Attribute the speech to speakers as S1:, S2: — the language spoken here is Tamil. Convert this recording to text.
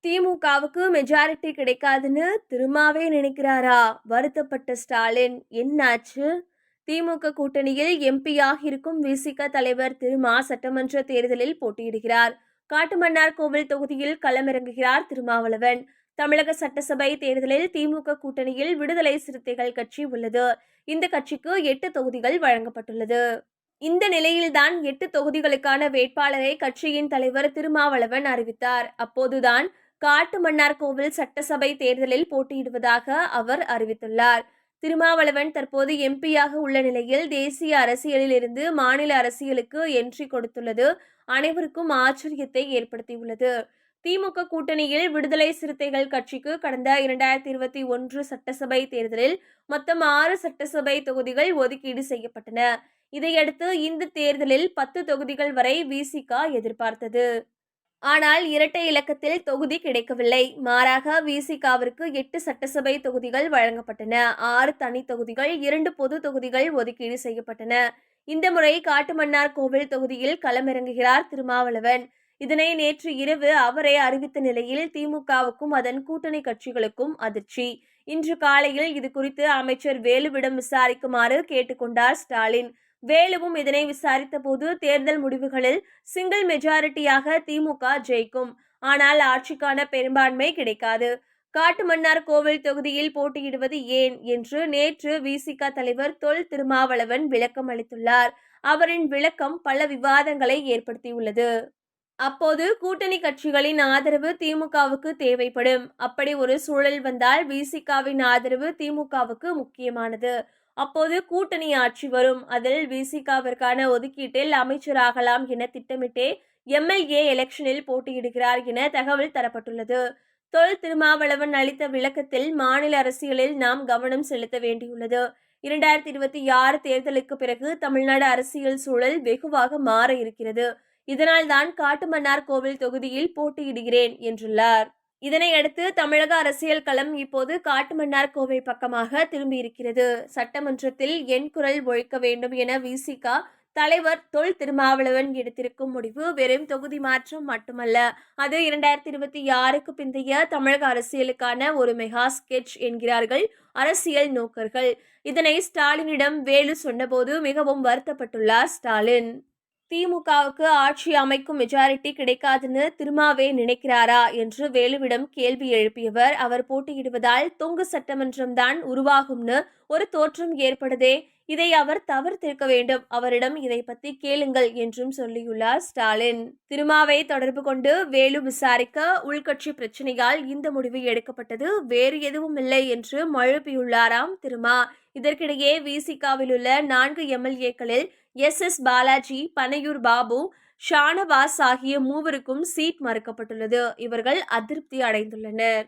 S1: திமுகவுக்கு மெஜாரிட்டி கிடைக்காதுன்னு திருமாவே நினைக்கிறாரா? வருத்தப்பட்ட ஸ்டாலின். என்னாச்சு? திமுக கூட்டணியில் எம்பியாக இருக்கும் விசிக தலைவர் திருமா சட்டமன்ற தேர்தலில் போட்டியிடுகிறார். காட்டுமன்னார்கோவில் தொகுதியில் களமிறங்குகிறார் திருமாவளவன். தமிழக சட்டசபை தேர்தலில் திமுக கூட்டணியில் விடுதலை சிறுத்தைகள் கட்சி உள்ளது. இந்த கட்சிக்கு 8 தொகுதிகள் வழங்கப்பட்டுள்ளது. இந்த நிலையில்தான் 8 தொகுதிகளுக்கான வேட்பாளரை கட்சியின் தலைவர் திருமாவளவன் அறிவித்தார். அப்போதுதான் காட்டுமன்னார்கோவில் சட்டசபை தேர்தலில் போட்டியிடுவதாக அவர் அறிவித்துள்ளார். திருமாவளவன் தற்போது எம்பியாக உள்ள நிலையில் தேசிய அரசியலில் இருந்து மாநில அரசியலுக்கு என்ட்ரி கொடுத்துள்ளது அனைவருக்கும் ஆச்சரியத்தை ஏற்படுத்தியுள்ளது. திமுக கூட்டணியில் விடுதலை சிறுத்தைகள் கட்சிக்கு கடந்த 2021 சட்டசபை தேர்தலில் மொத்தம் 6 சட்டசபை தொகுதிகள் ஒதுக்கீடு செய்யப்பட்டன. இதையடுத்து இந்த தேர்தலில் 10 தொகுதிகள் வரை விசிக எதிர்பார்த்தது. ஆனால் இரட்டை இலக்கத்தில் தொகுதி கிடைக்கவில்லை. மாறாக விசிகவிற்கு 8 சட்டசபை தொகுதிகள் வழங்கப்பட்டன. 6 தனி தொகுதிகள், 2 பொது தொகுதிகள் ஒதுக்கீடு செய்யப்பட்டன. இந்த முறை காட்டுமன்னார்கோவில் தொகுதியில் களமிறங்குகிறார் திருமாவளவன். இதனை நேற்று இரவு அவரே அறிவித்த நிலையில் திமுகவுக்கும் அதன் கூட்டணி கட்சிகளுக்கும் அதிர்ச்சி. இன்று காலையில் இது குறித்து அமைச்சர் வேலுவிடம் விசாரிக்குமாறு கேட்டுக்கொண்டார் ஸ்டாலின். வேலுவும் இதனை விசாரித்த போது தேர்தல் முடிவுகளில் சிங்கிள் மெஜாரிட்டியாக திமுக ஜெயிக்கும், ஆனால் ஆட்சிக்கான பெரும்பான்மை கிடைக்காது. காட்டுமன்னார்கோவில் தொகுதியில் போட்டியிடுவது ஏன் என்று நேற்று விசிக தலைவர் தொல் திருமாவளவன் விளக்கம் அளித்துள்ளார். அவரின் விளக்கம் பல விவாதங்களை ஏற்படுத்தியுள்ளது. அப்போது கூட்டணி கட்சிகளின் ஆதரவு திமுகவுக்கு தேவைப்படும். அப்படி ஒரு சூழல் வந்தால் விசிகவின் ஆதரவு திமுகவுக்கு முக்கியமானது. அப்போது கூட்டணி ஆட்சி வரும். அதில் விசிகவிற்கான ஒதுக்கீட்டில் அமைச்சராகலாம் என திட்டமிட்டே எம்எல்ஏ எலெக்ஷனில் போட்டியிடுகிறார் என தகவல் தரப்பட்டுள்ளது. தொல் திருமாவளவன் அளித்த விளக்கத்தில் மாநில அரசியலில் நாம் கவனம் செலுத்த வேண்டியுள்ளது. 2026 தேர்தலுக்கு பிறகு தமிழ்நாடு அரசியல் சூழல் வெகுவாக மாற இருக்கிறது. இதனால்தான் காட்டுமன்னார்கோவில் தொகுதியில் போட்டியிடுகிறேன் என்றுள்ளார். இதனையடுத்து தமிழக அரசியல் களம் இப்போது காட்டுமன்னார்கோவில் பக்கமாக திரும்பியிருக்கிறது. சட்டமன்றத்தில் என் குரல் ஒழிக்க வேண்டும் என விசிக தலைவர் தொல் திருமாவளவன் எடுத்திருக்கும் முடிவு வெறும் தொகுதி மாற்றம் மட்டுமல்ல, அது 2026க்கு பிந்தைய தமிழக அரசியலுக்கான ஒரு மெகா ஸ்கெட்ச் என்கிறார்கள் அரசியல் நோக்கர்கள். இதனை ஸ்டாலினிடம் வேலு சொன்னபோது மிகவும் வருத்தப்பட்டுள்ளார் ஸ்டாலின். திமுகவுக்கு ஆட்சி அமைக்கும் மெஜாரிட்டி கிடைக்காதுன்னு திருமாவே நினைக்கிறாரா என்று வேலுவிடம் கேள்வி எழுப்பியவர், அவர் போட்டியிடுவதால் தொங்கு சட்டமன்றம் தான் உருவாகும்னு ஒரு தோற்றம் ஏற்படுதே, இதை அவர் தவிர்த்திருக்க வேண்டும், அவரிடம் இதை பத்தி கேளுங்கள் என்றும் சொல்லியுள்ளார் ஸ்டாலின். திருமாவை தொடர்பு கொண்டு வேலு விசாரிக்க உள்கட்சி பிரச்சனையால் இந்த முடிவு எடுக்கப்பட்டது, வேறு எதுவும் இல்லை என்று மழுப்பியுள்ளாராம் திருமா. இதற்கிடையே விசிகவில் உள்ள 4 எம்எல்ஏக்களில் எஸ் பாலாஜி, பனையூர் பாபு, ஷானவாஸ் ஆகிய மூவருக்கும் சீட் மறுக்கப்பட்டுள்ளது. இவர்கள் அதிருப்தி அடைந்துள்ளனர்.